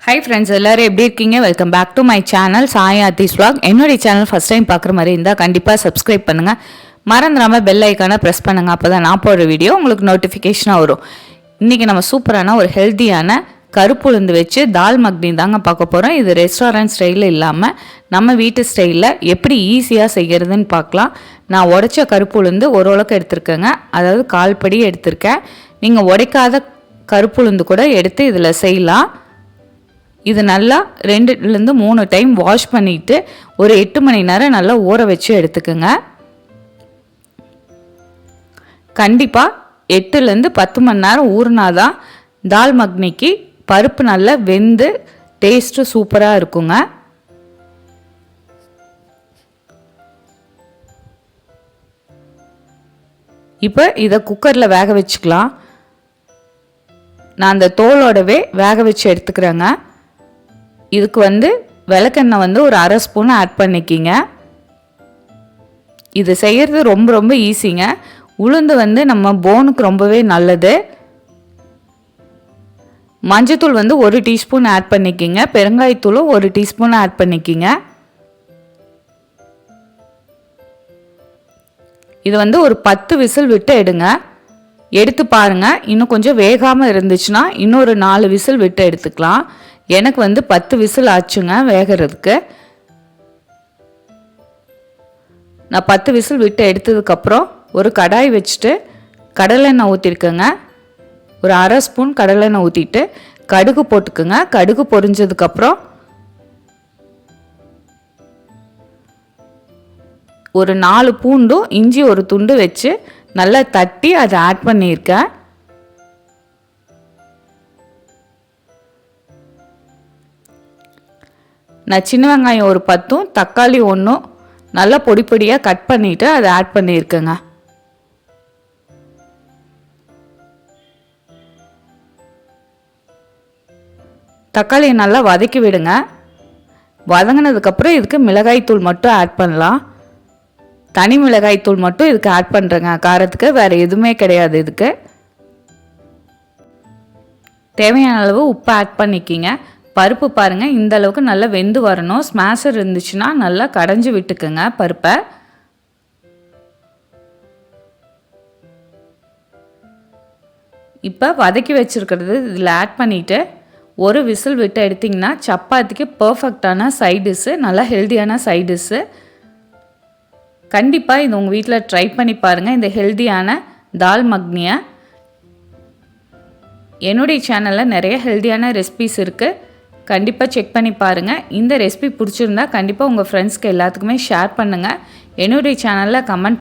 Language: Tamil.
Hi friends, எல்லாரும் எப்படி இருக்கீங்க? Welcome back to my channel Sai Aarthi's vlog. என்னோட சேனல் ஃபர்ஸ்ட் டைம் பார்க்குற மாதிரி இருந்தால் கண்டிப்பாக சப்ஸ்கிரைப் பண்ணுங்கள். மறந்துடாம பெல் ஐக்கானை ப்ரெஸ் பண்ணுங்கள். அப்போ தான் நான் போடுற வீடியோ உங்களுக்கு நோட்டிஃபிகேஷனாக வரும். இன்றைக்கி நம்ம சூப்பரான ஒரு ஹெல்த்தியான கருப்பு உளுந்து வச்சு தால் மக்னி தாங்க பார்க்க போகிறோம். இது ரெஸ்டாரண்ட் ஸ்டைலில் இல்லாமல் நம்ம வீட்டு ஸ்டைலில் எப்படி ஈஸியாக செய்கிறதுன்னு பார்க்கலாம். நான் உடைச்ச கருப்பு உளுந்து ஒரு உலக்கு எடுத்திருக்கேங்க, அதாவது கால்படி எடுத்திருக்கேன். நீங்கள் உடைக்காத கருப்பு உளுந்து கூட எடுத்து இதில் செய்யலாம். இது நல்லா 2-3 டைம் வாஷ் பண்ணிவிட்டு ஒரு 8 மணி நேரம் நல்லா ஊற வச்சு எடுத்துக்கோங்க. கண்டிப்பாக 8-10 மணி நேரம் ஊறினாதான் தால் மக்னிக்கு பருப்பு நல்லா வெந்து டேஸ்ட்டு சூப்பராக இருக்குங்க. இப்போ இதை குக்கரில் வேக வச்சுக்கலாம். நான் அந்த தோலோடவே வேக வச்சு எடுத்துக்கிறேங்க. இதுக்கு விளக்கெண்ணெய் ஒரு 1/2 ஸ்பூன் ஆட் பண்ணிக்கிங்க. இது செய்கிறது ரொம்ப ஈஸிங்க. உளுந்து நம்ம போனுக்கு ரொம்பவே நல்லது. மஞ்சத்தூள் 1 டீஸ்பூன் ஆட் பண்ணிக்கிங்க. பெருங்காயத்தூளும் 1 டீஸ்பூன் ஆட் பண்ணிக்கிங்க. இது ஒரு 10 விசில் விட்டு எடுங்க. எடுத்து பாருங்கள். இன்னும் கொஞ்சம் வேகாமல் இருந்துச்சுன்னா இன்னொரு 4 விசில் விட்டு எடுத்துக்கலாம். எனக்கு 10 விசில் ஆச்சுங்க வேகிறதுக்கு. நான் 10 விசில் விட்டு எடுத்ததுக்கப்புறம் ஒரு கடாய் வச்சுட்டு கடலெண்ணெய் ஊற்றிருக்கேங்க. ஒரு 1/2 ஸ்பூன் கடலெண்ணெய் ஊற்றிட்டு கடுகு போட்டுக்குங்க. கடுகு பொரிஞ்சதுக்கப்புறம் ஒரு 4 பூண்டும் இஞ்சி ஒரு துண்டு வச்சு நல்லா தட்டி அதை ஆட் பண்ணியிருக்கேன். நான் சின்ன வெங்காயம் ஒரு 10, தக்காளி 1 நல்லா பொடியாக கட் பண்ணிவிட்டு அதை ஆட் பண்ணியிருக்கேங்க. தக்காளியை நல்லா வதக்கி விடுங்க. வதங்கினதுக்கப்புறம் இதுக்கு மிளகாய்த்தூள் மட்டும் ஆட் பண்ணலாம். தனி மிளகாய்த்தூள் மட்டும் இதுக்கு ஆட் பண்ணுறேங்க காரத்துக்கு, வேறு எதுவுமே கிடையாது. இதுக்கு தேவையான அளவு உப்பு ஆட் பண்ணிக்கிங்க. பருப்பு பாருங்கள், இந்த அளவுக்கு நல்லா வெந்து வரணும். ஸ்மாஷர் இருந்துச்சுன்னா நல்லா கடைஞ்சி விட்டுக்குங்க பருப்பை. இப்போ வதக்கி வச்சுருக்கிறது இதில் ஆட் பண்ணிவிட்டு ஒரு விசில் விட்டு எடுத்திங்கன்னா சப்பாத்திக்கு பர்ஃபெக்டான சைடிஷ்ஷு, நல்லா ஹெல்த்தியான சைடிஷ்ஷு. கண்டிப்பாக இது உங்கள் வீட்டில் ட்ரை பண்ணி பாருங்கள். இந்த ஹெல்த்தியான தால் மக்னியை என்னுடைய சேனலில் நிறைய ஹெல்த்தியான ரெசிபீஸ் இருக்குது. கண்டிப்பாக செக் பண்ணி பாருங்கள். இந்த ரெசிபி பிடிச்சிருந்தா கண்டிப்பாக உங்கள் ஃப்ரெண்ட்ஸ்க்கு எல்லாத்துக்குமே ஷேர் பண்ணுங்கள். என்னுடைய சேனலில் கமெண்ட்